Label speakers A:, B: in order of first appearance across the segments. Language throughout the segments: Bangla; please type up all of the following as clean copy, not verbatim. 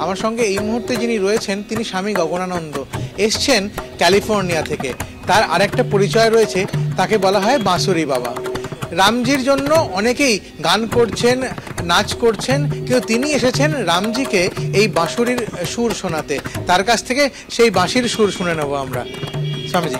A: আমার সঙ্গে এই মুহূর্তে যিনি রয়েছেন তিনি স্বামী গগনানন্দ, এসছেন ক্যালিফোর্নিয়া থেকে। তার আরেকটা পরিচয় রয়েছে, তাকে বলা হয় বাঁশুরি বাবা। রামজির জন্য অনেকেই গান করছেন, নাচ করছেন, কিন্তু তিনি এসেছেন রামজিকে এই বাঁশুরির সুর শোনাতে। তার কাছ থেকে সেই বাঁশির সুর শুনে নেব আমরা। স্বামীজি,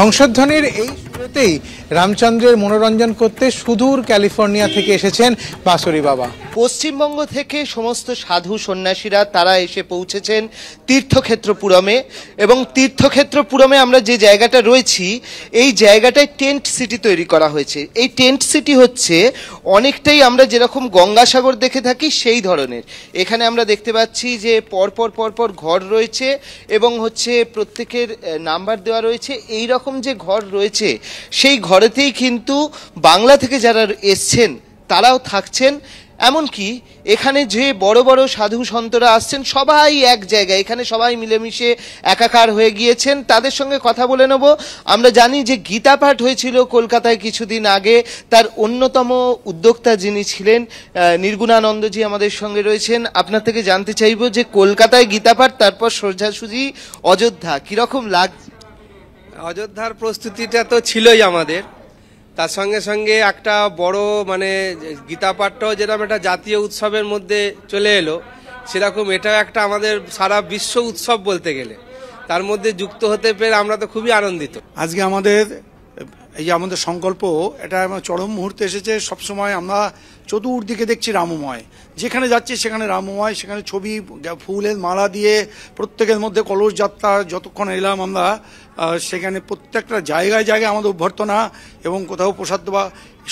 A: হংসধ্বনির এই শুরুতেই রামচন্দ্রের মনোরঞ্জন করতে সুদূর ক্যালিফোর্নিয়া থেকে এসেছেন বাঁশুরি বাবা।
B: পশ্চিমবঙ্গ থেকে সমস্ত সাধু সন্ন্যাসীরা তারা এসে পৌঁছেছেন তীর্থক্ষেত্রপুরমে, এবং তীর্থক্ষেত্রপুরমে আমরা যে জায়গাটা রয়েছি এই জায়গাটায় টেন্ট সিটি তৈরি করা হয়েছে। এই টেন্ট সিটি হচ্ছে অনেকটাই আমরা যেরকম গঙ্গাসাগর দেখে থাকি সেই ধরনের। এখানে আমরা দেখতে পাচ্ছি যে পরপর পরপর ঘর রয়েছে এবং হচ্ছে প্রত্যেকের নাম্বার দেওয়া রয়েছে। এই রকম যে ঘর রয়েছে সেই ঘরেতেই কিন্তু বাংলা থেকে যারা এসছেন তারাও থাকছেন। এমনকি এখানে যে বড় বড় সাধু সন্তরা আসছেন সবাই এক জায়গায়, এখানে সবাই মিলেমিশে একাকার হয়ে গিয়েছেন। তাদের সঙ্গে কথা বলে নেব। আমরা জানি যে গীতা পাঠ হয়েছিল কলকাতায় কিছুদিন আগে, তার অন্যতম উদ্যোক্তা যিনি ছিলেন নির্গুণানন্দজি আমাদের সঙ্গে রয়েছেন। আপনার থেকে জানতে চাইব যে কলকাতায় গীতা পাঠ, তারপর সোজাসুজি অযোধ্যা, কিরকম লাগছে?
C: অযোধ্যার প্রস্তুতিটা তো ছিলই আমাদের, তার সঙ্গে সঙ্গে একটা বড় গীতা পাঠটাও যেরকম একটা জাতীয় উৎসবের মধ্যে চলে এলো, সেরকম এটাও একটা আমাদের সারা বিশ্ব উৎসব বলতে গেলে তার মধ্যে যুক্ত হতে পেরে আমরা তো খুবই আনন্দিত।
D: আজকে আমাদের এই যে আমাদের সংকল্প, এটা চরম মুহূর্তে এসেছে। সবসময় আমরা চতুর্দিকে দেখছি রামময়, যেখানে যাচ্ছি সেখানে রামময়, সেখানে ছবি ফুলের মালা দিয়ে প্রত্যেকের মধ্যে কলস যাত্রা যতক্ষণ এলাম আমরা, সেখানে প্রত্যেকটা জায়গায় জায়গায় আমাদের অভ্যর্থনা এবং কোথাও প্রসাদ দেওয়া,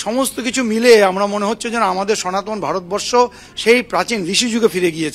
D: সমস্ত কিছু মিলে আমরা মনে হচ্ছে যেন আমাদের সনাতন ভারতবর্ষ সেই প্রাচীন ঋষি যুগে ফিরে গিয়েছে।